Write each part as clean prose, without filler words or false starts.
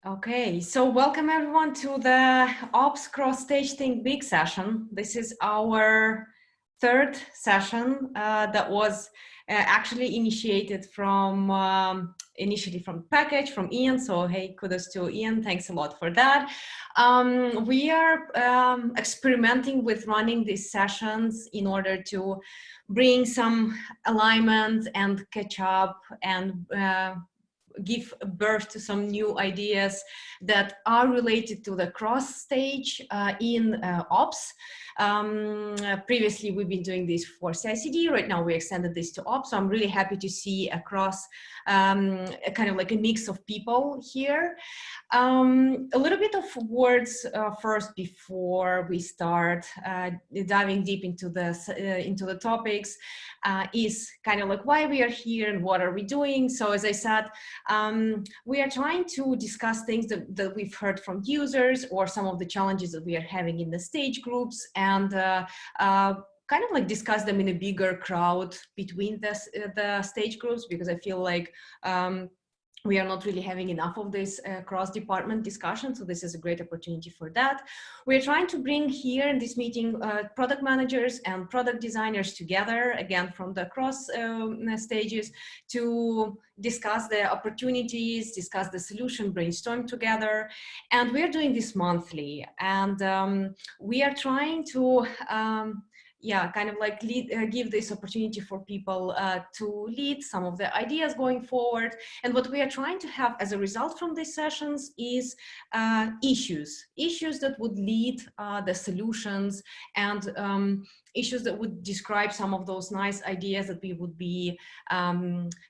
Okay, so welcome everyone to the Ops Cross-Stage Think Big session. This is our third session that was actually initiated from initially from package from Ian. So hey, kudos to Ian. Thanks a lot for that. We are experimenting with running these sessions in order to bring some alignment and catch up and give birth to some new ideas that are related to the cross stage in ops. Previously, we've been doing this for CI/CD. Right now, we extended this to ops. So I'm really happy to see across kind of like a mix of people here. A little bit of words first before we start diving deep into the topics is kind of like why we are here and what are we doing. So as I said, we are trying to discuss things that we've heard from users or some of the challenges that we are having in the stage groups and kind of like discuss them in a bigger crowd between the stage groups, because I feel like we are not really having enough of this cross-department discussion, so this is a great opportunity for that. We're trying to bring here in this meeting product managers and product designers together, again, from the cross stages, to discuss the opportunities, discuss the solution, brainstorm together. And we're doing this monthly, and we are trying to kind of like give this opportunity for people to lead some of the ideas going forward. And what we are trying to have as a result from these sessions is issues that would lead the solutions, and issues that would describe some of those nice ideas that we would be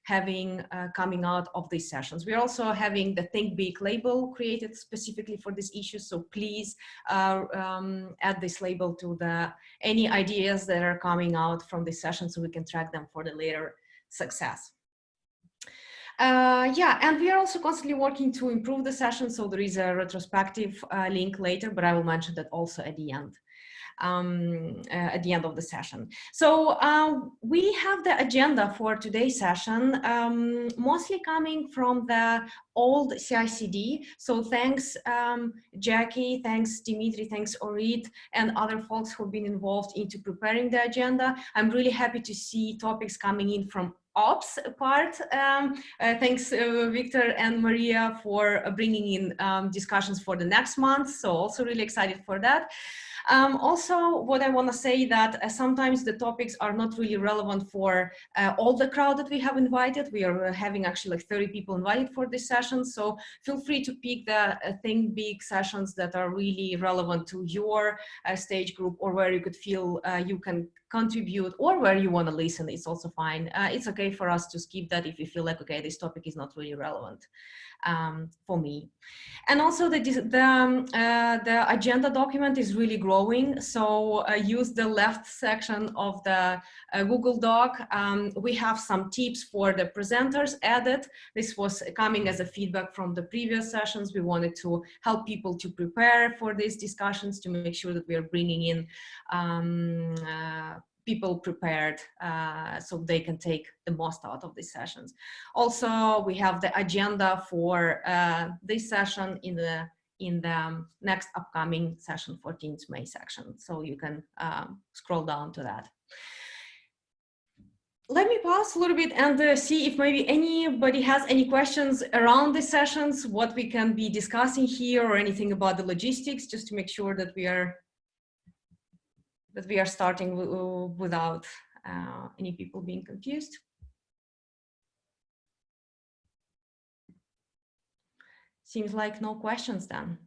having coming out of these sessions. We're also having the ThinkBIG label created specifically for these issues. So please add this label to any ideas that are coming out from this session so we can track them for the later success. And we are also constantly working to improve the session. So there is a retrospective link later, but I will mention that also at the end. At the end of the session. So we have the agenda for today's session, mostly coming from the old CI/CD. So thanks Jackie, thanks Dimitri, thanks Orit, and other folks who've been involved into preparing the agenda. I'm really happy to see topics coming in from ops part. Thanks Victor and Maria for bringing in discussions for the next month. So also really excited for that. Also, what I want to say that sometimes the topics are not really relevant for all the crowd that we have invited. We are having actually like 30 people invited for this session. So feel free to pick the Think Big sessions that are really relevant to your stage group, or where you could feel you can contribute, or where you want to listen. It's also fine. It's okay for us to skip that if you feel like, okay, this topic is not really relevant for me. And also the agenda document is really growing. So use the left section of the Google Doc. We have some tips for the presenters added. This was coming as a feedback from the previous sessions. We wanted to help people to prepare for these discussions, to make sure that we are bringing in people prepared so they can take the most out of these sessions. Also, we have the agenda for this session in the next upcoming session, 14th May section. So you can scroll down to that. Let me pause a little bit and see if maybe anybody has any questions around the sessions, what we can be discussing here, or anything about the logistics, just to make sure that we are starting without any people being confused. Seems like no questions then.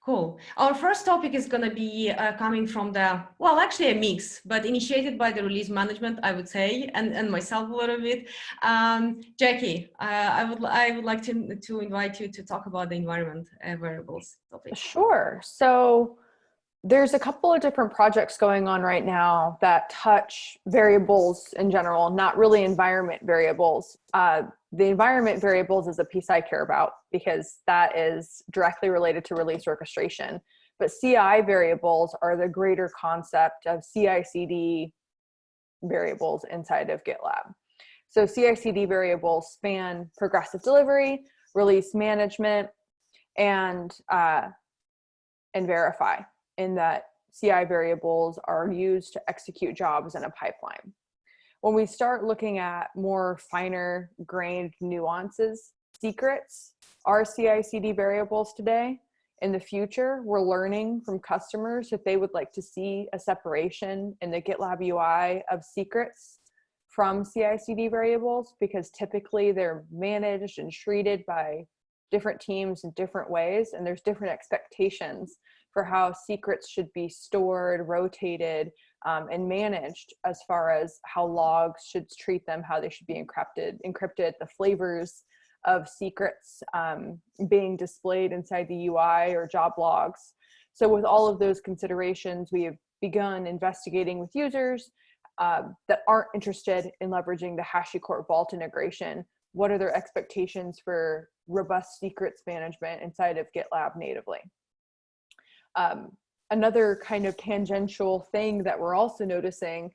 Cool. Our first topic is going to be coming from well, actually a mix, but initiated by the release management, I would say, and myself a little bit. Jackie, I would like to invite you to talk about the environment variables topic. Sure. So there's a couple of different projects going on right now that touch variables in general, not really environment variables. The environment variables is a piece I care about because that is directly related to release orchestration. But CI variables are the greater concept of CI/CD variables inside of GitLab. So CI/CD variables span progressive delivery, release management, and verify, in that CI variables are used to execute jobs in a pipeline. When we start looking at more finer grained nuances, secrets are CI/CD variables today. In the future, we're learning from customers that they would like to see a separation in the GitLab UI of secrets from CI/CD variables, because typically they're managed and treated by different teams in different ways, and there's different expectations for how secrets should be stored, rotated, and managed, as far as how logs should treat them, how they should be encrypted, the flavors of secrets being displayed inside the UI or job logs. So with all of those considerations, we have begun investigating with users that aren't interested in leveraging the HashiCorp Vault integration. What are their expectations for robust secrets management inside of GitLab natively? Another kind of tangential thing that we're also noticing,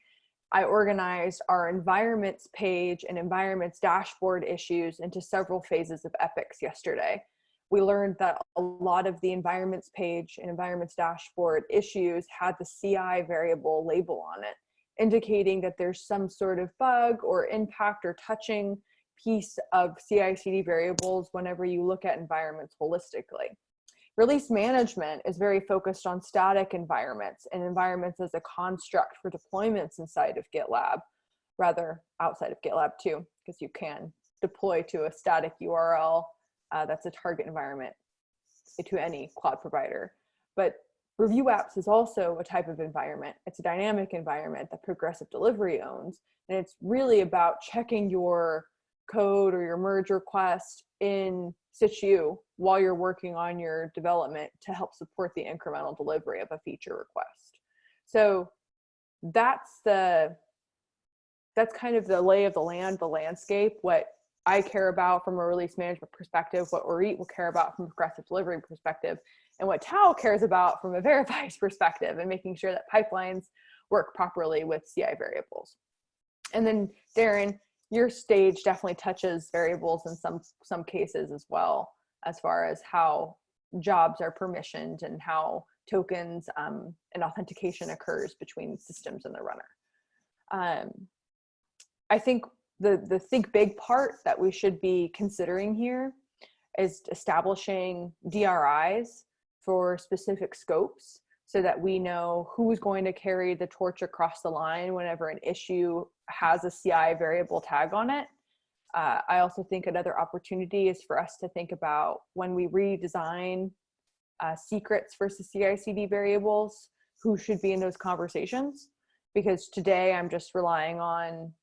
I organized our environments page and environments dashboard issues into several phases of epics yesterday. We learned that a lot of the environments page and environments dashboard issues had the CI variable label on it, indicating that there's some sort of bug or impact or touching piece of CI/CD variables whenever you look at environments holistically. Release management is very focused on static environments and environments as a construct for deployments inside of GitLab, rather outside of GitLab too, because you can deploy to a static URL that's a target environment to any cloud provider. But review apps is also a type of environment. It's a dynamic environment that Progressive Delivery owns, and it's really about checking your code or your merge request in situ while you're working on your development to help support the incremental delivery of a feature request. So that's kind of the lay of the land, the landscape, what I care about from a release management perspective, what Orit will care about from a progressive delivery perspective, and what Tao cares about from a Verify's perspective, and making sure that pipelines work properly with CI variables. And then Darren, your stage definitely touches variables in some cases as well, as far as how jobs are permissioned and how tokens and authentication occurs between systems and the runner. I think the think big part that we should be considering here is establishing DRIs for specific scopes, so that we know who's going to carry the torch across the line whenever an issue has a CI variable tag on it. I also think another opportunity is for us to think about, when we redesign secrets versus CI/CD variables, who should be in those conversations. Because today I'm just relying on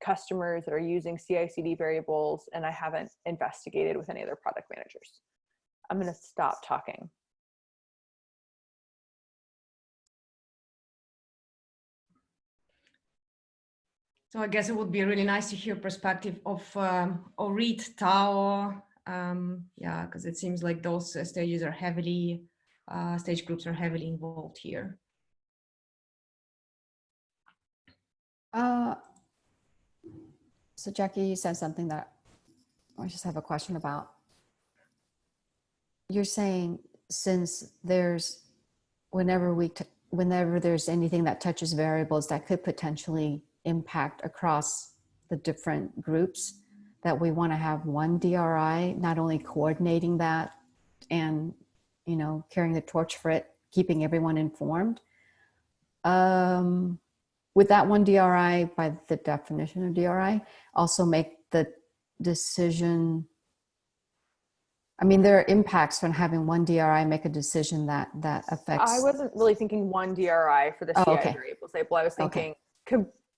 customers that are using CI/CD variables, and I haven't investigated with any other product managers. I'm going to stop talking. So I guess it would be really nice to hear perspective of Orit, Tao, yeah, because it seems like those stages are heavily, stage groups are heavily involved here. So Jackie, you said something that I just have a question about. You're saying, since there's, whenever there's anything that touches variables that could potentially impact across the different groups, that we want to have one DRI, not only coordinating that and, you know, carrying the torch for it, keeping everyone informed. Would that one DRI, by the definition of DRI, also make the decision? I mean, there are impacts from having one DRI make a decision that affects. I wasn't really thinking one DRI for the CI variables label. I was thinking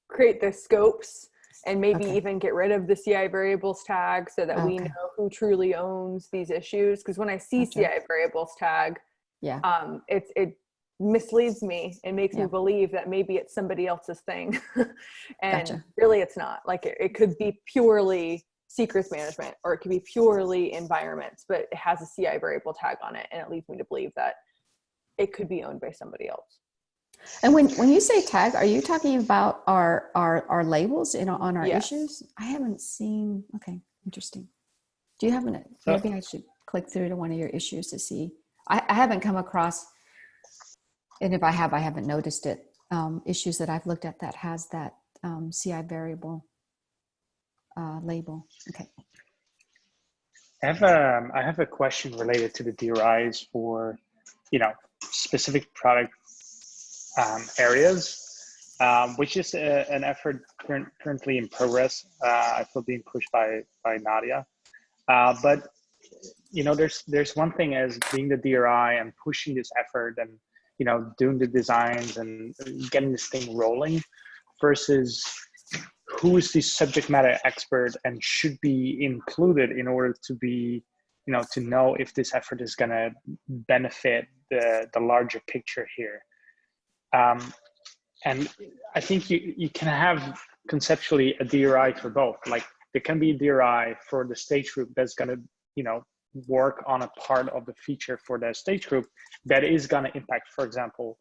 create the scopes and maybe even get rid of the CI variables tag, so that we know who truly owns these issues. Because when I see CI variables tag, it misleads me and makes me believe that maybe it's somebody else's thing. And really it's not. Like it could be purely secrets management, or it could be purely environments, but it has a CI variable tag on it, and it leads me to believe that it could be owned by somebody else. And when you say tag, are you talking about our labels, you know, on our issues? I haven't seen. Okay, interesting. Do you have an? Maybe I should click through to one of your issues to see. I haven't come across, and if I have, I haven't noticed it, issues that I've looked at that has that CI variable label. Okay. I have a question related to the DRIs for, specific product areas, which is an effort currently in progress. I feel being pushed by Nadia, but there's one thing as being the DRI and pushing this effort and doing the designs and getting this thing rolling, versus who is the subject matter expert and should be included in order to be, to know if this effort is going to benefit the larger picture here. And I think you can have conceptually a DRI for both. Like there can be a DRI for the stage group that's going to, work on a part of the feature for the stage group that is going to impact, for example,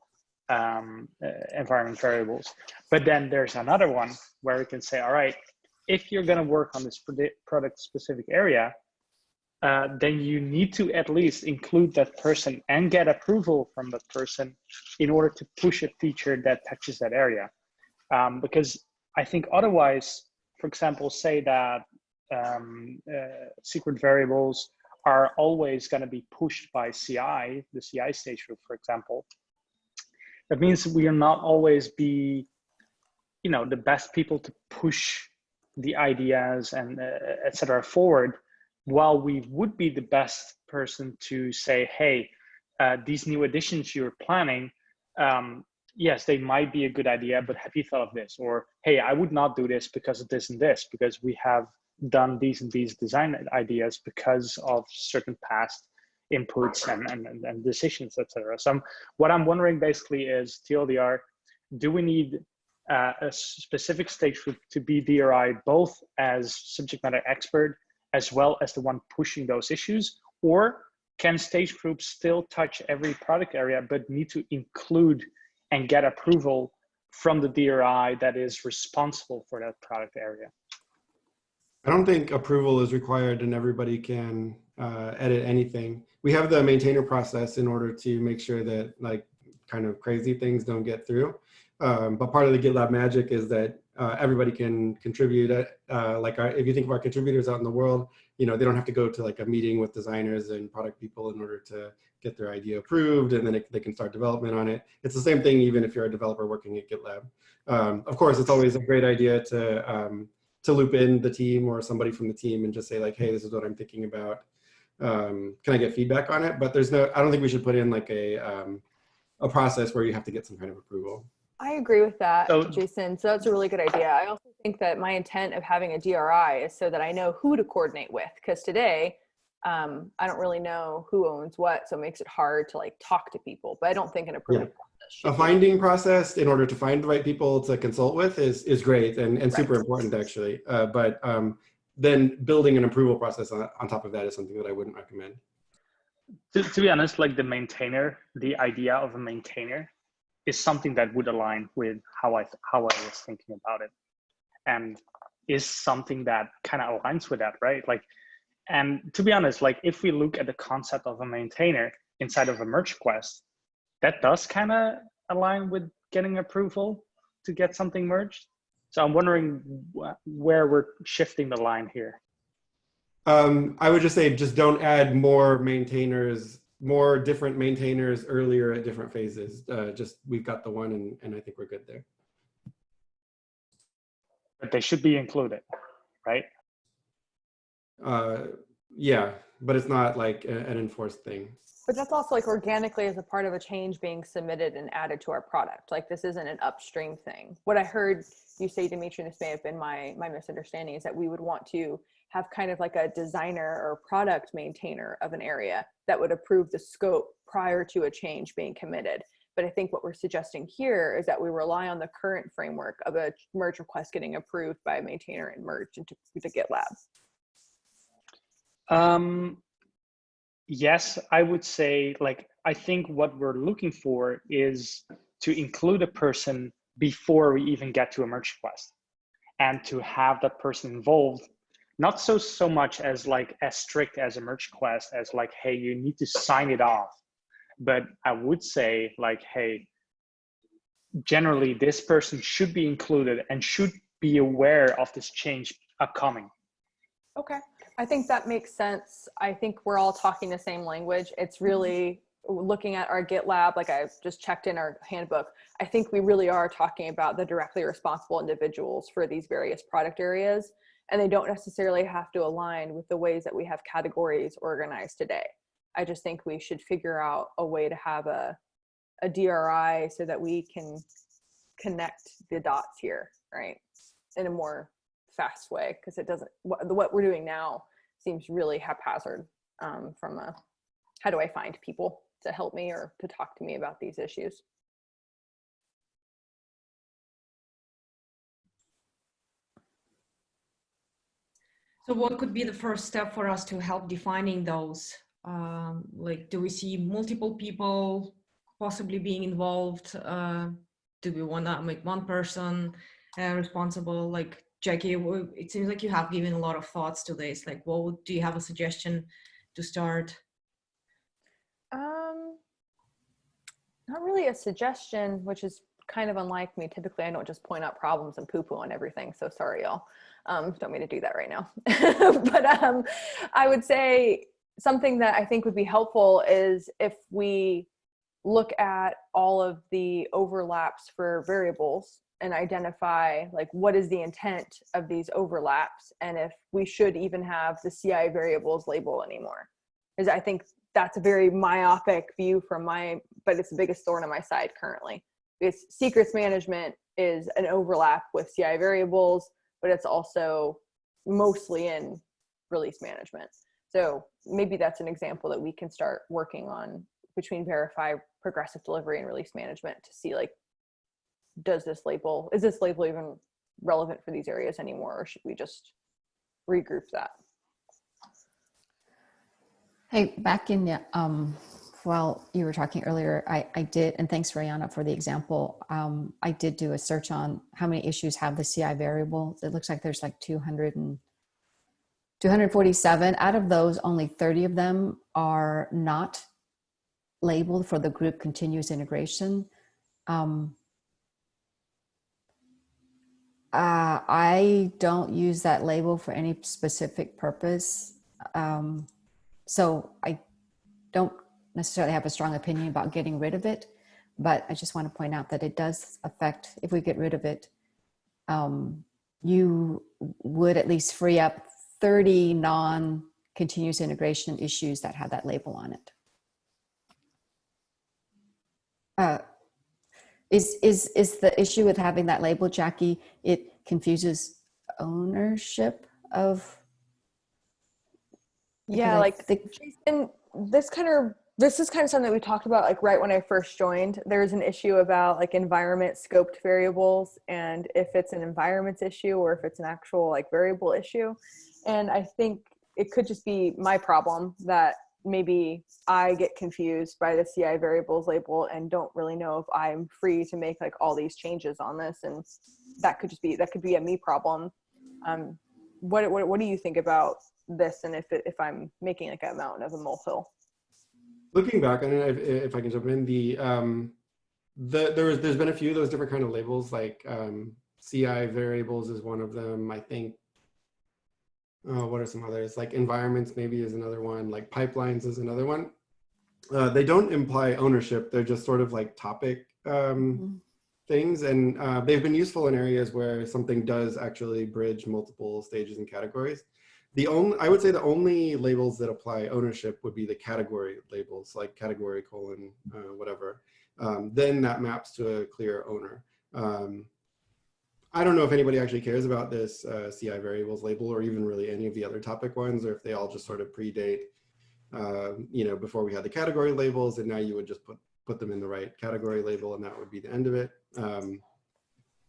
environment variables. But then there's another one where we can say, all right, if you're going to work on this product specific area, then you need to at least include that person and get approval from that person in order to push a feature that touches that area. Because I think otherwise, for example, say that secret variables are always going to be pushed by CI, the CI stage group, for example. That means we are not always be, the best people to push the ideas and et cetera forward, while we would be the best person to say, hey, these new additions you're planning, yes, they might be a good idea, but have you thought of this? Or, hey, I would not do this because of this and this, because we have done these and these design ideas because of certain past inputs and decisions, etc. So what I'm wondering basically is, TLDR, do we need a specific stage group to be DRI both as subject matter expert as well as the one pushing those issues? Or can stage groups still touch every product area but need to include and get approval from the DRI that is responsible for that product area? I don't think approval is required and everybody can edit anything. We have the maintainer process in order to make sure that like kind of crazy things don't get through. But part of the GitLab magic is that everybody can contribute. If you think of our contributors out in the world, they don't have to go to like a meeting with designers and product people in order to get their idea approved, and then they can start development on it. It's the same thing even if you're a developer working at GitLab. Of course, it's always a great idea to loop in the team or somebody from the team and just say like, hey, this is what I'm thinking about. Can I get feedback on it? But I don't think we should put in like a process where you have to get some kind of approval. I agree with that, Jason. So that's a really good idea. I also think that my intent of having a DRI is so that I know who to coordinate with, because today I don't really know who owns what, so it makes it hard to like talk to people. But I don't think an approval process should a finding process in order to find the right people to consult with is great and super important actually. But then building an approval process on top of that is something that I wouldn't recommend. To be honest, like the idea of a maintainer is something that would align with how I was thinking about it, and is something that kind of aligns with that, right? Like, and to be honest, like if we look at the concept of a maintainer inside of a merge request, that does kind of align with getting approval to get something merged. So I'm wondering where we're shifting the line here. I would just say, just don't add more different maintainers earlier at different phases. Just we've got the one and I think we're good there. But they should be included, right? Yeah, but it's not like an enforced thing. But that's also like organically as a part of a change being submitted and added to our product. Like this isn't an upstream thing. What I heard you say, Dimitrie, and this may have been my misunderstanding, is that we would want to have kind of like a designer or product maintainer of an area that would approve the scope prior to a change being committed. But I think what we're suggesting here is that we rely on the current framework of a merge request getting approved by a maintainer and merged into the GitLab. Yes, I would say, like, I think what we're looking for is to include a person before we even get to a merge request, and to have that person involved not so much as like as strict as a merge class as like, hey, you need to sign it off. But I would say like, hey, generally this person should be included and should be aware of this change upcoming. Okay, I think that makes sense. I think we're all talking the same language. It's really looking at our GitLab, like I just checked in our handbook. I think we really are talking about the directly responsible individuals for these various product areas, and they don't necessarily have to align with the ways that we have categories organized today. I just think we should figure out a way to have a DRI so that we can connect the dots here, right, in a more fast way, because it doesn't, what we're doing now seems really haphazard from a, how do I find people to help me or to talk to me about these issues? So what could be the first step for us to help defining those? Like, do we see multiple people possibly being involved? Do we want to make one person responsible? Like, Jackie, it seems like you have given a lot of thoughts to this. Like, do you have a suggestion to start? Not really a suggestion, which is kind of unlike me. Typically, I don't just point out problems and poo-poo on everything. So sorry, y'all. Don't mean to do that right now. But I would say something that I think would be helpful is if we look at all of the overlaps for variables and identify like what is the intent of these overlaps, and if we should even have the CI variables label anymore. Because I think that's a very myopic view from but it's the biggest thorn on my side currently. Because secrets management is an overlap with CI variables, but it's also mostly in release management. So maybe that's an example that we can start working on between verify, progressive delivery, and release management to see like, is this label even relevant for these areas anymore, or should we just regroup that? Hey, back in the, while you were talking earlier, I did, and thanks Rayana for the example, I did do a search on how many issues have the CI variable. It looks like there's like 247. Out of those, only 30 of them are not labeled for the group continuous integration. I don't use that label for any specific purpose. So I don't necessarily have a strong opinion about getting rid of it, but I just want to point out that it does affect, if we get rid of it, you would at least free up 30 non-continuous integration issues that have that label on it. Is the issue with having that label, Jackie, it confuses ownership of? Yeah, like and this is kind of something that we talked about like right when I first joined. There's an issue about like environment scoped variables, and if it's an environments issue or if it's an actual like variable issue. And I think it could just be my problem that maybe I get confused by the CI variables label and don't really know if I'm free to make like all these changes on this, and that could be a me problem. What do you think about this, and if I'm making like a mountain of a molehill? Looking back on it, if I can jump in, there's been a few of those different kind of labels, like CI variables is one of them. I think, what are some others? Like environments maybe is another one, like pipelines is another one. They don't imply ownership. They're just sort of like topic things. And they've been useful in areas where something does actually bridge multiple stages and categories. I would say the only labels that apply ownership would be the category labels, like category colon, whatever. Then that maps to a clear owner. I don't know if anybody actually cares about this CI variables label, or even really any of the other topic ones, or if they all just sort of predate, before we had the category labels, and now you would just put them in the right category label, and that would be the end of it.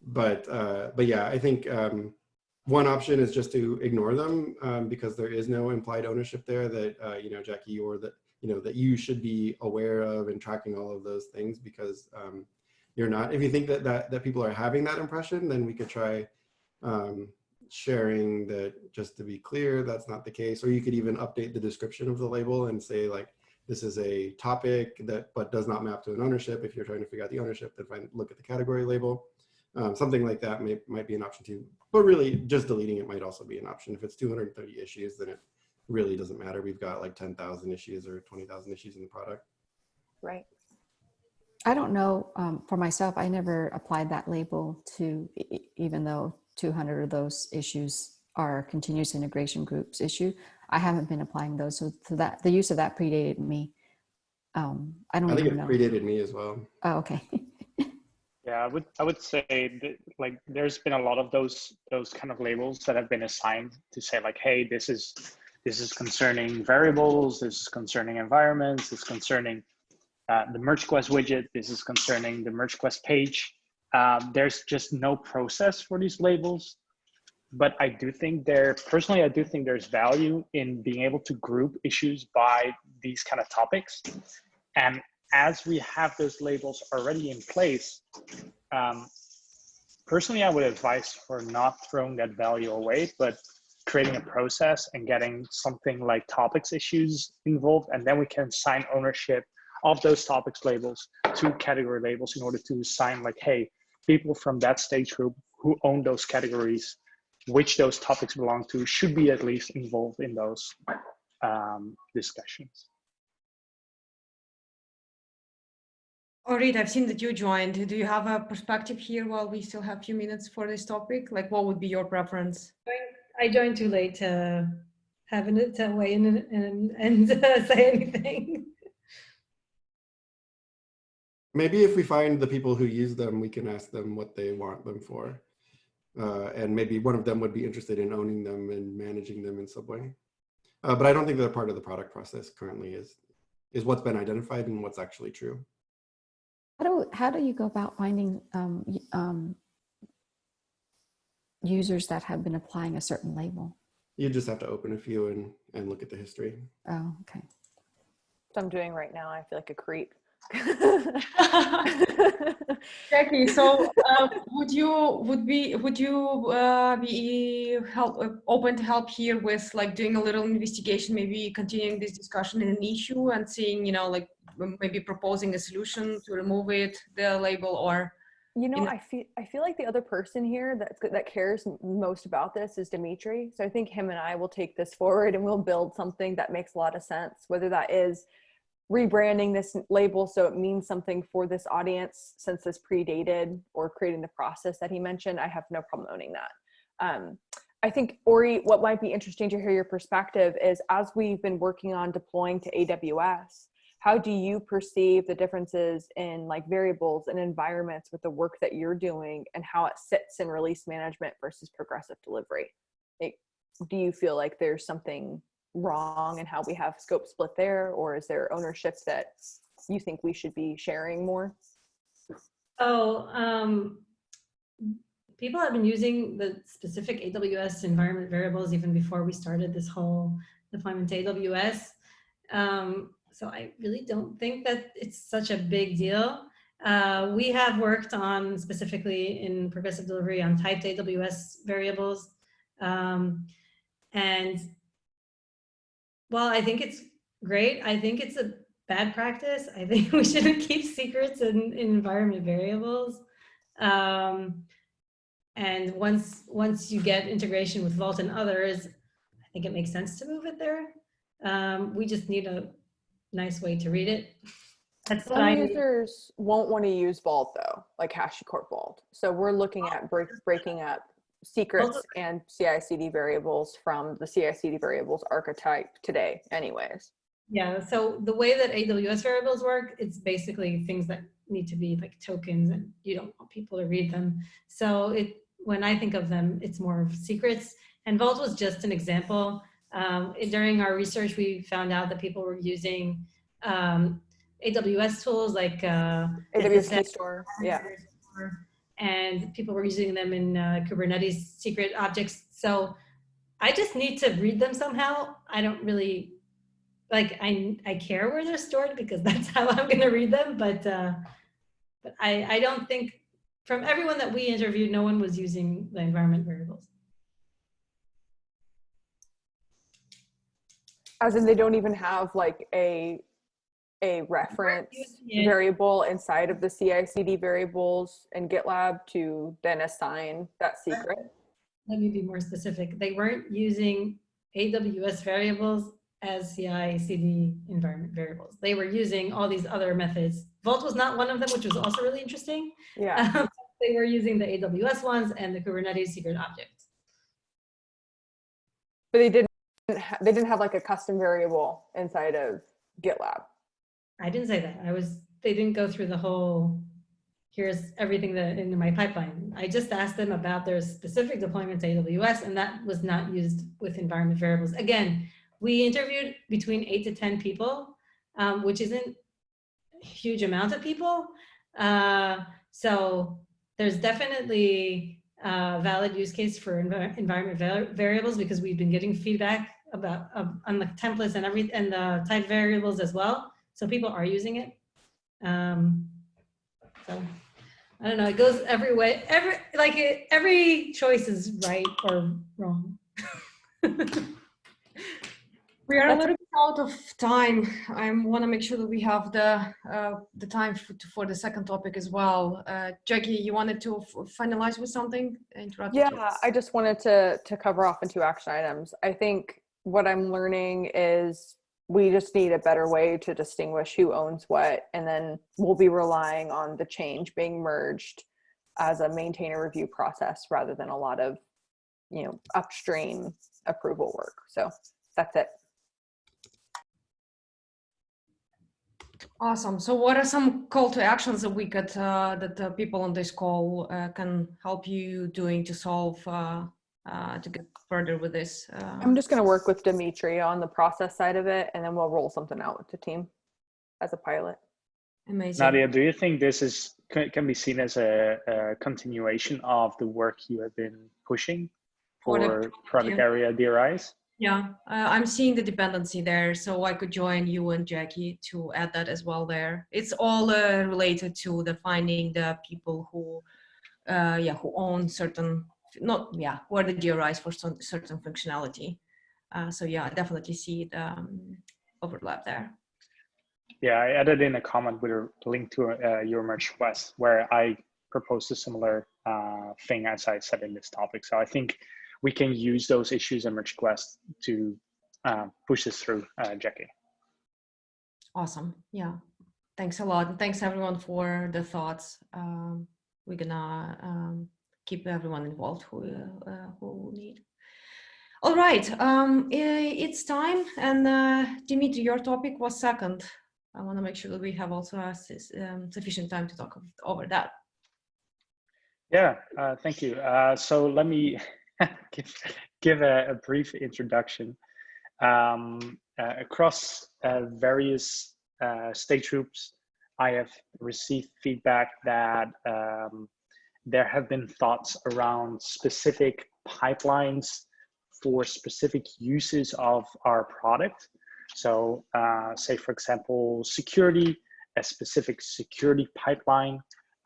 But yeah, I think one option is just to ignore them because there is no implied ownership there that Jackie, or that that you should be aware of and tracking all of those things, because you're not. If you think that people are having that impression, then we could try sharing that, just to be clear, that's not the case. Or you could even update the description of the label and say like, this is a topic that, but does not map to an ownership. If you're trying to figure out the ownership, then look at the category label. Something like that might be an option too. But really, just deleting it might also be an option. If it's 230 issues, then it really doesn't matter. We've got like 10,000 issues or 20,000 issues in the product. Right. I don't know, for myself, I never applied that label to, even though 200 of those issues are continuous integration groups issue. I haven't been applying those. So that the use of that predated me. I don't think even it know. predated me as well. Oh, okay. Yeah, I would say that, like, there's been a lot of those kind of labels that have been assigned to say like, hey, this is concerning variables, this is concerning environments, this is concerning the merge quest widget, this is concerning the merge quest page. There's just no process for these labels. But I do think personally, I do think there's value in being able to group issues by these kind of topics. And as we have those labels already in place, personally, I would advise for not throwing that value away, but creating a process and getting something like topics issues involved. And then we can assign ownership of those topics labels to category labels in order to assign like, hey, people from that stage group who own those categories, which those topics belong to, should be at least involved in those discussions. Orit, I've seen that you joined. Do you have a perspective here while we still have a few minutes for this topic? Like, what would be your preference? I joined too late to have to weigh in and say anything. Maybe if we find the people who use them, we can ask them what they want them for. And maybe one of them would be interested in owning them and managing them in some way. But I don't think they're part of the product process currently is what's been identified and what's actually true. How do you go about finding users that have been applying a certain label? You just have to open a few and look at the history. Oh, okay. So I'm doing right now. I feel like a creep. Jackie, so would you be open to help here with like doing a little investigation, maybe continuing this discussion in an issue and seeing, like maybe proposing a solution to remove the label, or I feel like the other person here that cares most about this is Dimitrie. So I think him and I will take this forward and we'll build something that makes a lot of sense, whether that is rebranding this label so it means something for this audience since this predated, or creating the process that he mentioned. I have no problem owning that. I think, Ori, what might be interesting to hear your perspective is, as we've been working on deploying to AWS, how do you perceive the differences in like variables and environments with the work that you're doing and how it sits in release management versus progressive delivery? Do you feel like there's something wrong in how we have scope split there, or is there ownership that you think we should be sharing more? People have been using the specific AWS environment variables even before we started this whole deployment to AWS. So I really don't think that it's such a big deal. We have worked on, specifically in progressive delivery, on typed AWS variables. And while I think it's great, I think it's a bad practice. I think we shouldn't keep secrets in environment variables. And once you get integration with Vault and others, I think it makes sense to move it there. We just need a nice way to read it. That's what Some users won't want to use Vault though, like HashiCorp Vault. So we're looking at breaking up secrets and CI/CD variables from the CI/CD variables archetype today anyways. Yeah, so the way that AWS variables work, it's basically things that need to be like tokens, and you don't want people to read them. So when I think of them, it's more of secrets. And Vault was just an example. During our research, we found out that people were using AWS tools like AWS Key Store, yeah. And people were using them in Kubernetes secret objects. So I just need to read them somehow. I don't really, I care where they're stored because that's how I'm gonna read them. But I don't think, from everyone that we interviewed, no one was using the environment variables. As in they don't even have like a reference variable inside of the CI/CD variables in GitLab to then assign that secret? Let me be more specific. They weren't using AWS variables as CI/CD environment variables. They were using all these other methods. Vault was not one of them, which was also really interesting. Yeah. They were using the AWS ones and the Kubernetes secret objects. But they didn't have like a custom variable inside of GitLab. I didn't say that. They didn't go through the whole, here's everything that in my pipeline. I just asked them about their specific deployment to AWS, and that was not used with environment variables. Again, we interviewed between 8 to 10 people, which isn't a huge amount of people. So there's definitely a valid use case for environment variables, because we've been getting feedback about on the templates and the type variables as well. So people are using it. So I don't know, it goes every way. Every choice is right or wrong. We are a little bit out of time. I want to make sure that we have the time for the second topic as well. Jackie, you wanted to finalize with something? Yeah, I just wanted to cover off into action items. I think what I'm learning is we just need a better way to distinguish who owns what, and then we'll be relying on the change being merged as a maintainer review process rather than a lot of, upstream approval work. So that's it. Awesome. So what are some call to actions that we could, that people on this call can help you doing to solve, to get further with this? I'm just going to work with Dimitrie on the process side of it, and then we'll roll something out with the team as a pilot. Amazing. Nadia, do you think this can be seen as a continuation of the work you have been pushing for product area DRIs? Yeah, I'm seeing the dependency there, so I could join you and Jackie to add that as well there. It's all related to finding the people who own certain, who are the DRIs for certain functionality. So yeah, I definitely see the overlap there. Yeah, I added in a comment with a link to your merge request where I proposed a similar thing as I said in this topic. So I think we can use those issues and merge requests to push this through, Jackie. Awesome. Yeah. Thanks a lot. And thanks everyone for the thoughts. We're gonna keep everyone involved who need. All right. It's time. And Dimitri, your topic was second. I want to make sure that we have also sufficient time to talk over that. Yeah, thank you. So let me give a brief introduction. Across various stage groups, I have received feedback that there have been thoughts around specific pipelines for specific uses of our product. So say, for example, security, a specific security pipeline.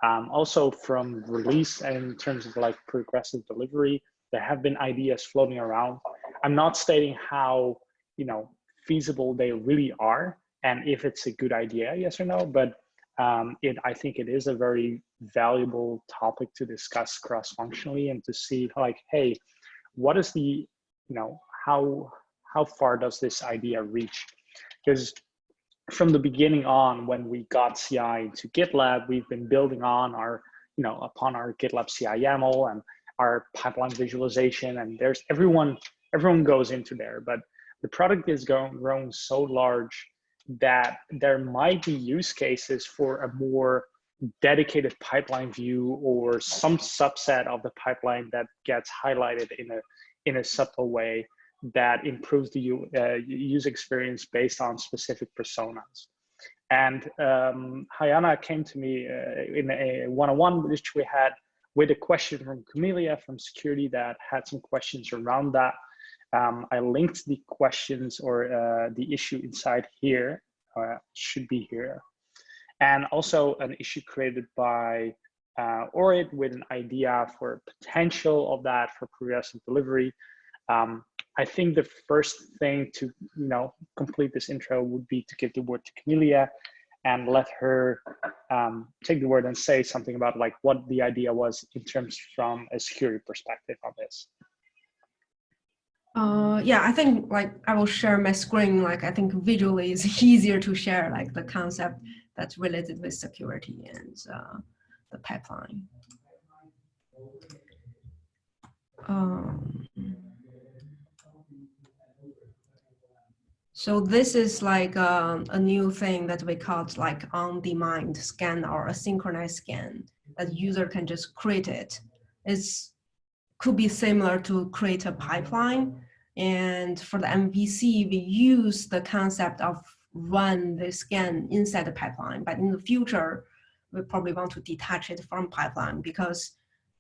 Also from release and in terms of like progressive delivery, there have been ideas floating around. I'm not stating how, feasible they really are and if it's a good idea, yes or no, but I think it is a very valuable topic to discuss cross-functionally and to see like, hey, what is the, how far does this idea reach? Because from the beginning on, when we got CI to GitLab, we've been building on our, upon our GitLab CI YAML and our pipeline visualization, and there's everyone goes into there, but the product is grown so large that there might be use cases for a more dedicated pipeline view or some subset of the pipeline that gets highlighted in a subtle way that improves the user experience based on specific personas. And Hayana came to me in a one-on-one which we had with a question from Camelia from security that had some questions around that. I linked the questions or the issue inside here, should be here. And also an issue created by Orit with an idea for potential of that for progressive delivery. I think the first thing to, complete this intro would be to give the word to Camelia and let her take the word and say something about like what the idea was in terms from a security perspective on this. Yeah, I think like I will share my screen. Like I think visually it's easier to share like the concept that's related with security and the pipeline. So this is like a new thing that we called like on-demand scan or a synchronized scan that user can just create it. It's could be similar to create a pipeline. And for the MVC, we use the concept of run the scan inside the pipeline. But in the future, we probably want to detach it from pipeline because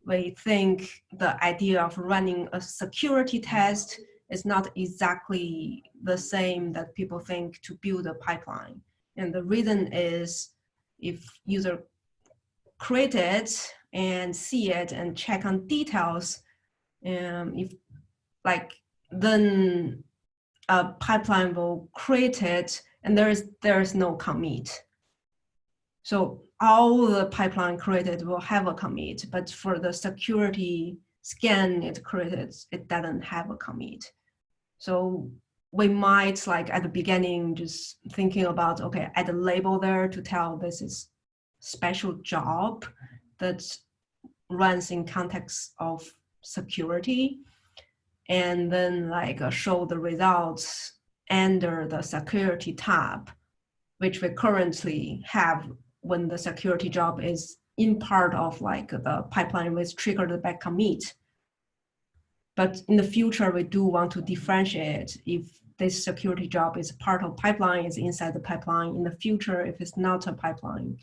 we think the idea of running a security test is not exactly the same that people think to build a pipeline. And the reason is if user create it and see it and check on details, if like then a pipeline will create it and there is no commit. So all the pipeline created will have a commit, but for the security scan it created, it doesn't have a commit. So we might like at the beginning just thinking about, okay, add a label there to tell this is special job that runs in context of security, and then like show the results under the security tab, which we currently have when the security job is in part of like the pipeline which triggered the back commit. But in the future, we do want to differentiate if this security job is part of pipeline, is inside the pipeline. In the future, if it's not a pipeline,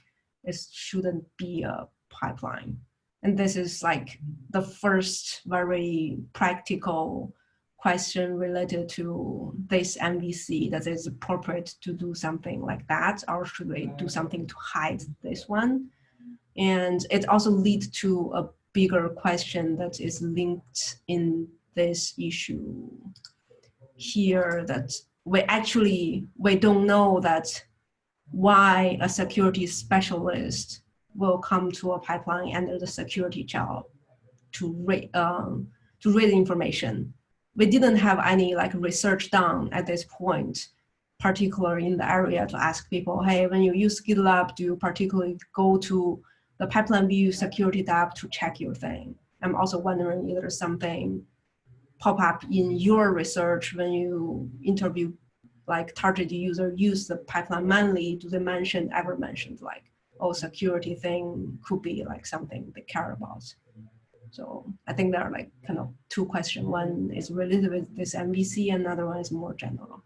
it shouldn't be a pipeline. And this is like the first very practical question related to this MVC, that is appropriate to do something like that, or should we do something to hide this one? And it also leads to a bigger question that is linked in this issue here, that we don't know that why a security specialist will come to a pipeline under the security job to read information. We didn't have any like research done at this point, particularly in the area, to ask people, hey, when you use GitLab, do you particularly go to the pipeline view security tab to check your thing? I'm also wondering if there's something pop up in your research when you interview like target user use the pipeline manually. Do they ever mention like, oh, security thing could be like something they care about? So I think there are like kind of two questions. One is related with this MVC, and another one is more general.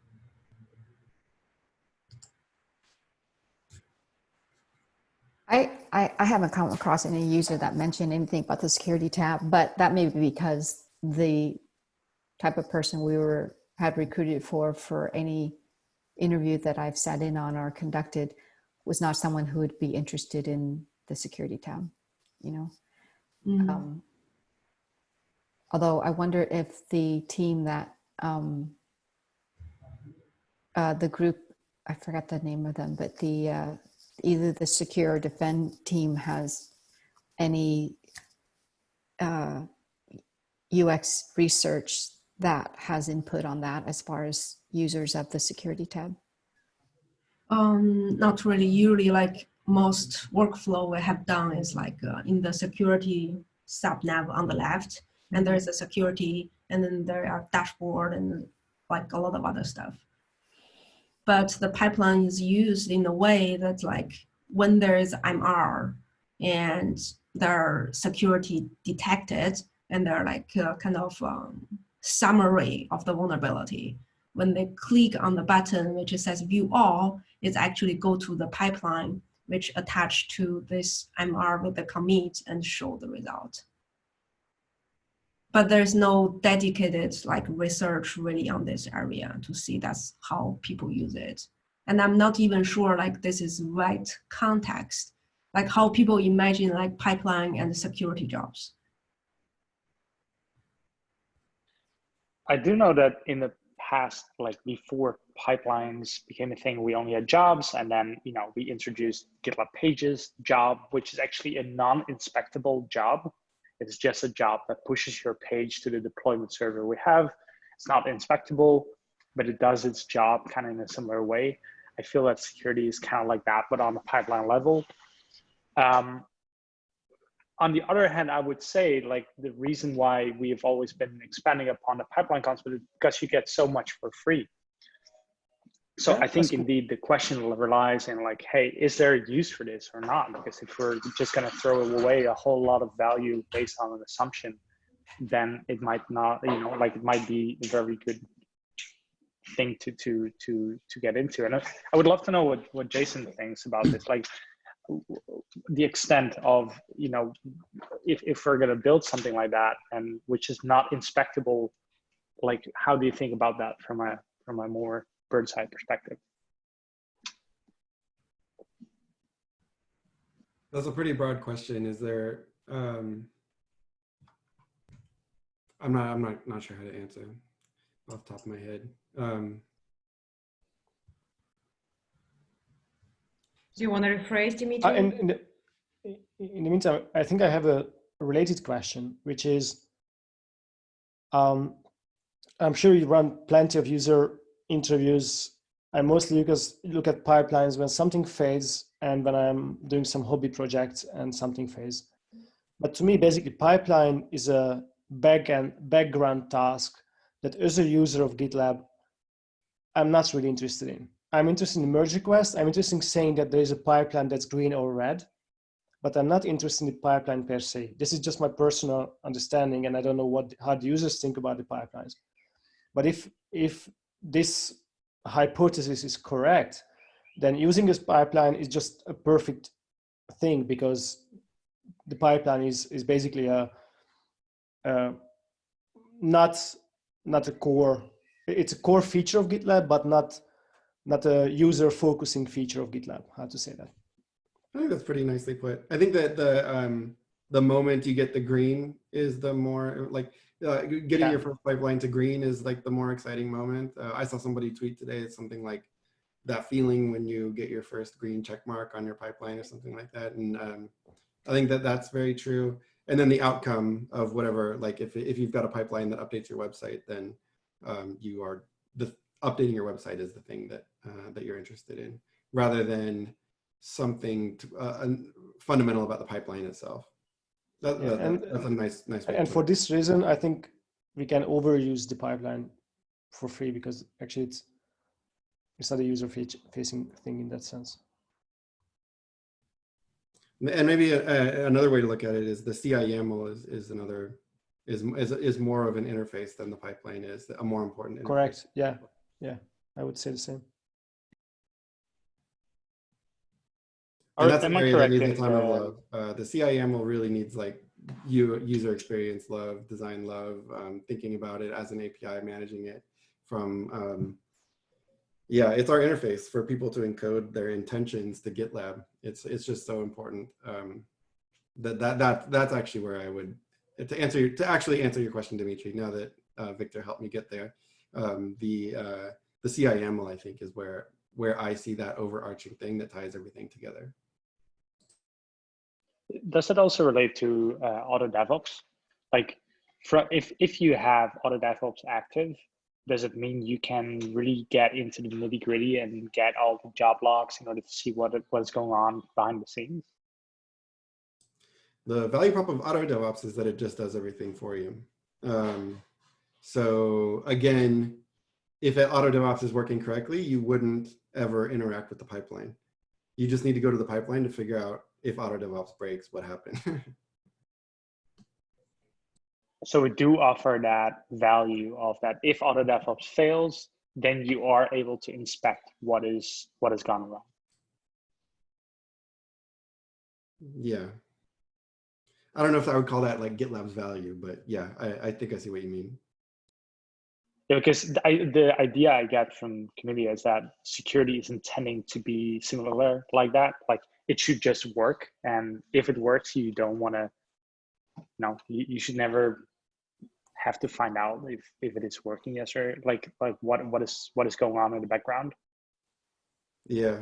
I haven't come across any user that mentioned anything about the security tab, but that may be because the type of person we had recruited for any interview that I've sat in on or conducted was not someone who would be interested in the security tab, you know. Mm-hmm. Although I wonder if the team that, the group, I forgot the name of them, but the either the secure or defend team has any UX research that has input on that as far as users of the security tab. Not really. Usually like most workflow we have done is like in the security sub-nav on the left, and there's a security, and then there are dashboard and like a lot of other stuff. But the pipeline is used in a way that like when there is MR and there are security detected, and they're like kind of summary of the vulnerability. When they click on the button which says view all, it's actually go to the pipeline which attached to this MR with the commit and show the result. But there's no dedicated like research really on this area to see that's how people use it. And I'm not even sure like this is right context, like how people imagine like pipeline and security jobs. I do know that in the past, like before pipelines became a thing, we only had jobs, and then we introduced GitLab Pages job, which is actually a non-inspectable job. It's just a job that pushes your page to the deployment server we have. It's not inspectable, but it does its job kind of in a similar way. I feel that security is kind of like that, but on the pipeline level. On the other hand, I would say like the reason why we've always been expanding upon the pipeline concept is because you get so much for free. So I think indeed the question relies in like, hey, is there a use for this or not? Because if we're just going to throw away a whole lot of value based on an assumption, then it might not, like it might be a very good thing to get into. And I would love to know what Jason thinks about this. Like, the extent of if we're going to build something like that and which is not inspectable, like how do you think about that from a more bird's eye perspective? That's a pretty broad question. Is there I'm not sure how to answer off the top of my head. Do you want to rephrase, Dimitri? In the meantime, I think I have a related question, which is, I'm sure you run plenty of user interviews. I mostly look at pipelines when something fails and when I'm doing some hobby projects and something fails. But to me, basically, pipeline is a background task that as a user of GitLab, I'm not really interested in. I'm interested in merge requests. I'm interested in saying that there is a pipeline that's green or red, but I'm not interested in the pipeline per se. This is just my personal understanding, and I don't know how the users think about the pipelines. But if this hypothesis is correct, then using this pipeline is just a perfect thing, because the pipeline is basically not a core. It's a core feature of GitLab, but not a user-focusing feature of GitLab. How to say that? I think that's pretty nicely put. I think that the moment you get the green is the more like getting your first pipeline to green is like the more exciting moment. I saw somebody tweet today. It's something like that feeling when you get your first green check mark on your pipeline or something like that. And I think that that's very true. And then the outcome of whatever, like if you've got a pipeline that updates your website, then updating your website is the thing that that you're interested in, rather than something fundamental about the pipeline itself. That's a nice way. And for this reason, I think we can overuse the pipeline for free, because actually it's not a user-facing thing in that sense. And maybe another way to look at it is the CI YAML is more of an interface than the pipeline is, a more important interface. Correct. Yeah. I would say the same. And that's an area that needs a ton of love. The CI YAML really needs like user experience love, design love, thinking about it as an API, managing it from, it's our interface for people to encode their intentions to GitLab. It's just so important. That's actually where I would, to actually answer your question, Dimitri, now that Victor helped me get there, the CI YAML, I think, is where I see that overarching thing that ties everything together. Does it also relate to auto DevOps? Like, if you have auto DevOps active, does it mean you can really get into the nitty gritty and get all the job logs in order to see what's going on behind the scenes? The value prop of auto DevOps is that it just does everything for you. So again, if auto DevOps is working correctly, you wouldn't ever interact with the pipeline. You just need to go to the pipeline to figure out if auto DevOps breaks, what happened. So we do offer that value of that if auto DevOps fails, then you are able to inspect what has gone wrong. Yeah. I don't know if I would call that like GitLab's value, but yeah, I think I see what you mean. Yeah, because the idea I get from community is that security is intending to be similar like that. Like it should just work. And if it works, you don't want to, you should never have to find out if it is working, yes, or like what is going on in the background. Yeah,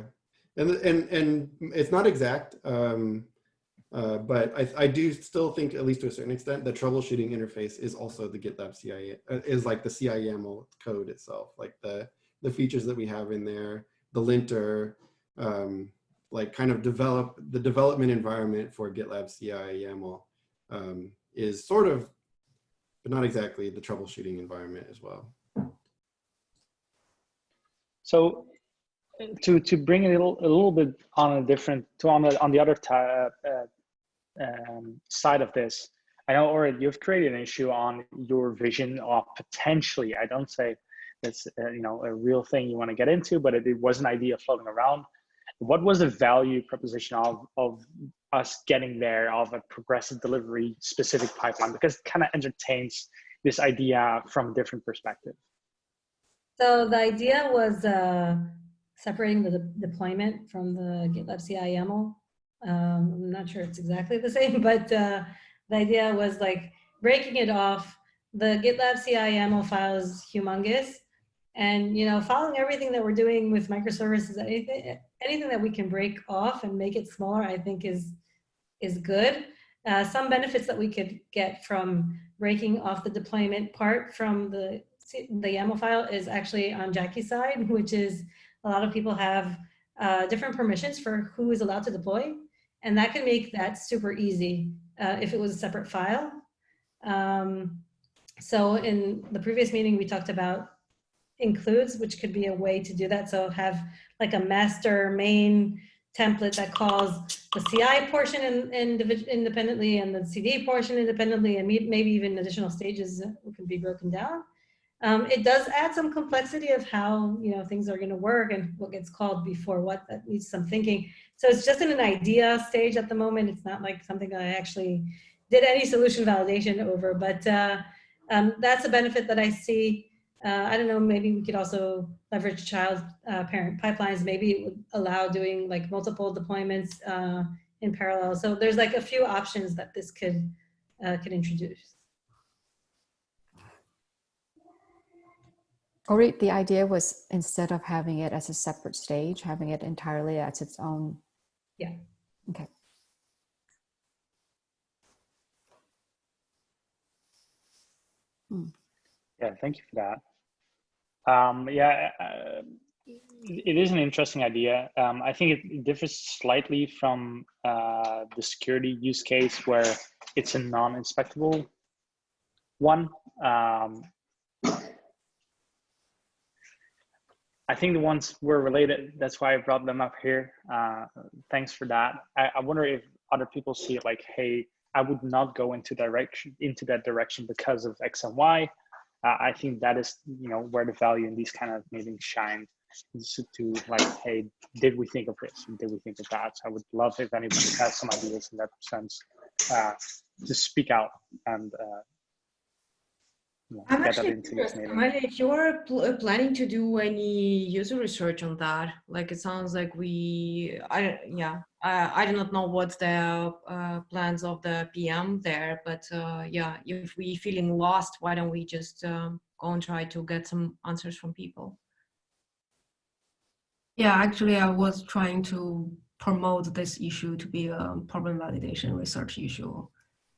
and it's not exact, but I do still think, at least to a certain extent, the troubleshooting interface is also the GitLab CI, is like the CI YAML code itself, like the features that we have in there, the linter, like kind of the development environment for GitLab CI YAML is sort of, but not exactly, the troubleshooting environment as well. So to bring it a little bit on a different, on the other side of this, I know, Orit, you've created an issue on your vision of potentially, I don't say that's you know, a real thing you want to get into, but it was an idea floating around. What was the value proposition of us getting there, of a progressive delivery specific pipeline? Because it kind of entertains this idea from a different perspective. So the idea was separating the deployment from the GitLab CI YAML. I'm not sure it's exactly the same, but the idea was like breaking it off. The GitLab CI YAML file is humongous, and you know, following everything that we're doing with microservices, anything that we can break off and make it smaller, I think is good. Some benefits that we could get from breaking off the deployment part from the YAML file is actually on Jackie's side, which is a lot of people have different permissions for who is allowed to deploy. And that can make that super easy if it was a separate file. So in the previous meeting, we talked about includes, which could be a way to do that. So have like a master main template that calls the CI portion independently and the CD portion independently, and maybe even additional stages can be broken down. It does add some complexity of how, you know, things are going to work and what gets called before what. That needs some thinking. So it's just in an idea stage at the moment. It's not like something I actually did any solution validation over, but that's a benefit that I see. I don't know, maybe we could also leverage child parent pipelines. Maybe it would allow doing like multiple deployments in parallel. So there's like a few options that this could introduce. Or the idea was, instead of having it as a separate stage, having it entirely as its own. Yeah. Okay. Yeah, thank you for that. It is an interesting idea. I think it differs slightly from the security use case where it's a non-inspectable one. I think the ones were related. That's why I brought them up here. Thanks for that. I wonder if other people see it like, hey, I would not go into that direction because of X and Y. I think that is, you know, where the value in these kind of meetings shine, is to like, hey, did we think of this? Did we think of that? So I would love if anybody has some ideas in that sense to speak out and I'm get that actually into this meeting. if you're planning to do any user research on that, like it sounds like I do not know what's the plans of the PM there, but yeah, if we feeling lost, why don't we just go and try to get some answers from people? Yeah, actually, I was trying to promote this issue to be a problem validation research issue,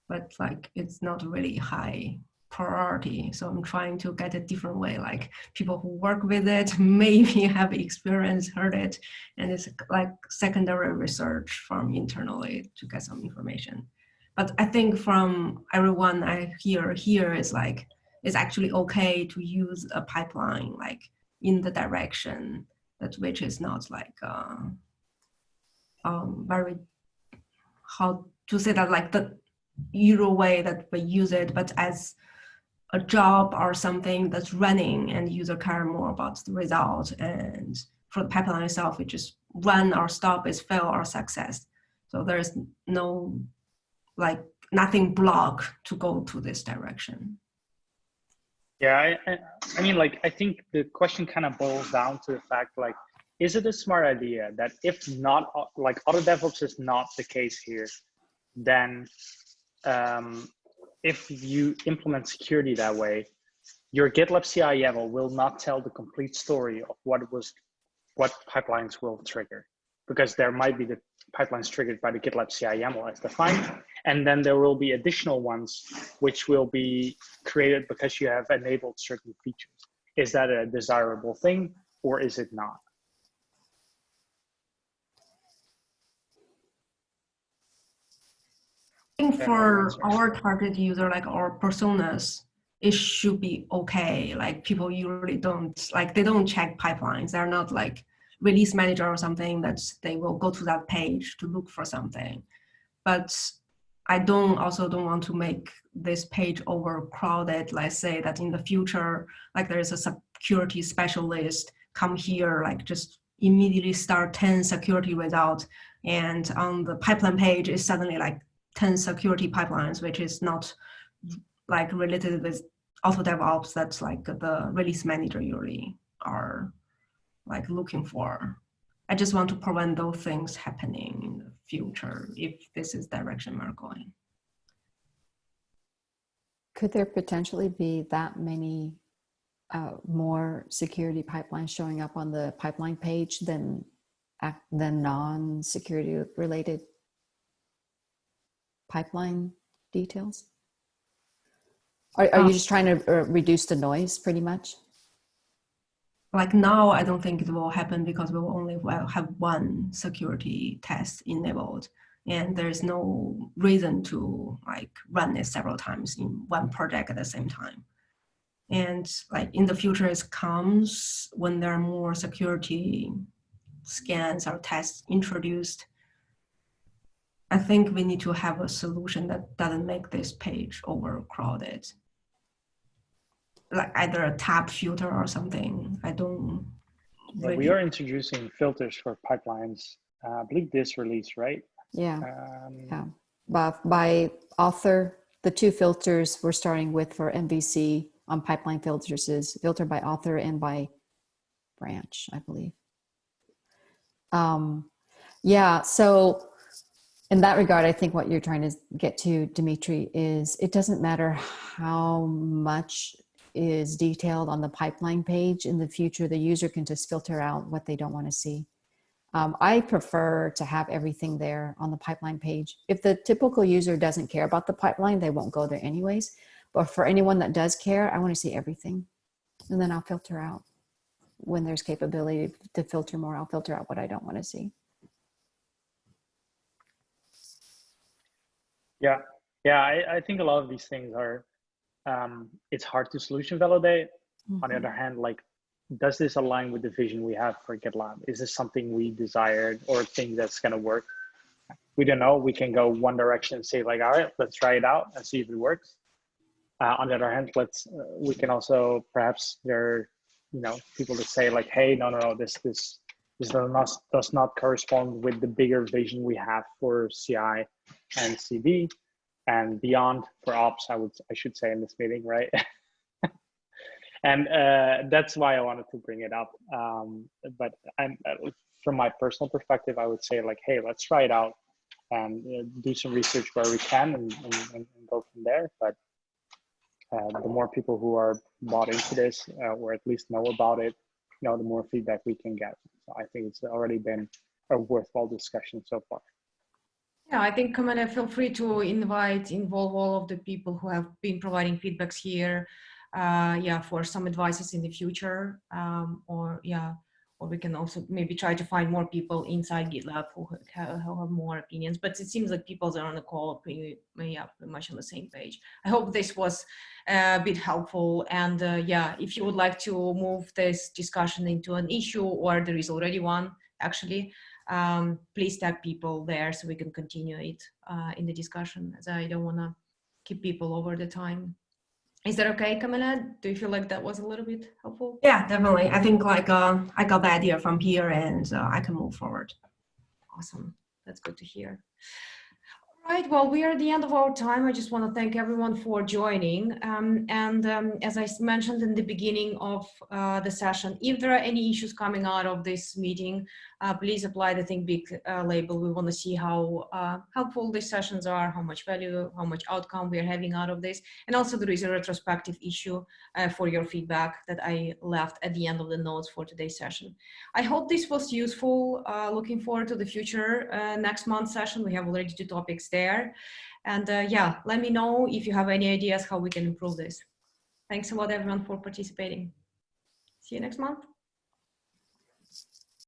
but like it's not really high priority. So I'm trying to get a different way, like people who work with it maybe have experience, heard it, and it's like secondary research from internally to get some information. But I think from everyone I hear here is like, it's actually okay to use a pipeline like in the direction that which is not like very, how to say that, like the usual way that we use it, but as a job or something that's running and user care more about the result. And for the pipeline itself, it just run or stop, is fail or success. So there's no, like nothing block to go to this direction. Yeah, I mean, like, I think the question kind of boils down to the fact, like, is it a smart idea that if not, like, auto DevOps is not the case here, then if you implement security that way, your GitLab CI YAML will not tell the complete story of what pipelines will trigger, because there might be the pipelines triggered by the GitLab CI YAML as defined, and then there will be additional ones which will be created because you have enabled certain features. Is that a desirable thing, or is it not? I think for our target user, like our personas, it should be okay. Like people usually don't, like they don't check pipelines. They're not like release manager or something that they will go to that page to look for something. But I also don't want to make this page overcrowded. Let's say that in the future, like there is a security specialist come here, like just immediately start 10 security results, and on the pipeline page is suddenly like 10 security pipelines, which is not like related with auto DevOps. That's like the release manager usually are like looking for. I just want to prevent those things happening in the future if this is direction we're going. Could there potentially be that many more security pipelines showing up on the pipeline page than non-security related pipeline details? Are you just trying to reduce the noise pretty much? Like now, I don't think it will happen because we will only have one security test enabled, and there's no reason to like run it several times in one project at the same time. And like in the future, it comes when there are more security scans or tests introduced. I think we need to have a solution that doesn't make this page overcrowded. Like either a tab filter or something. I don't really... We are introducing filters for pipelines. I believe this release, right? Yeah. Yeah. By author, the two filters we're starting with for MVC on pipeline filters is filter by author and by branch, I believe. Yeah. So in that regard, I think what you're trying to get to, Dimitrie, is it doesn't matter how much is detailed on the pipeline page. In the future, the user can just filter out what they don't want to see. I prefer to have everything there on the pipeline page. If the typical user doesn't care about the pipeline, they won't go there anyways. But for anyone that does care, I want to see everything. And then I'll filter out. When there's capability to filter more, I'll filter out what I don't want to see. Yeah, I think a lot of these things are, it's hard to solution validate. Mm-hmm. On the other hand, like, does this align with the vision we have for GitLab? Is this something we desired or think that's going to work? We don't know. We can go one direction and say like, all right, let's try it out and see if it works. On the other hand, we can also, perhaps there are, people that say like, hey, no, this does not correspond with the bigger vision we have for CI and CD and beyond for ops, I should say in this meeting, right? And that's why I wanted to bring it up. But from my personal perspective, I would say like, hey, let's try it out and do some research where we can and go from there. But the more people who are bought into this or at least know about it, the more feedback we can get. So I think it's already been a worthwhile discussion so far. Yeah, I think Kamala, feel free to involve all of the people who have been providing feedbacks here. For some advices in the future, or we can also maybe try to find more people inside GitLab who have more opinions. But it seems like people are on the call pretty much on the same page. I hope this was a bit helpful. And if you would like to move this discussion into an issue, or there is already one actually, please tag people there so we can continue it in the discussion, as I don't want to keep people over the time. Is that okay, Kamala? Do you feel like that was a little bit helpful? Yeah, definitely. I think like I got the idea from here and I can move forward. Awesome. That's good to hear. Right, well, we are at the end of our time. I just want to thank everyone for joining. As I mentioned in the beginning of the session, if there are any issues coming out of this meeting, please apply the ThinkBIG label. We want to see how helpful these sessions are, how much value, how much outcome we are having out of this. And also there is a retrospective issue for your feedback that I left at the end of the notes for today's session. I hope this was useful. Looking forward to the future next month's session. We have already 2 topics there. And yeah, let me know if you have any ideas how we can improve this. Thanks a lot, everyone, for participating. See you next month.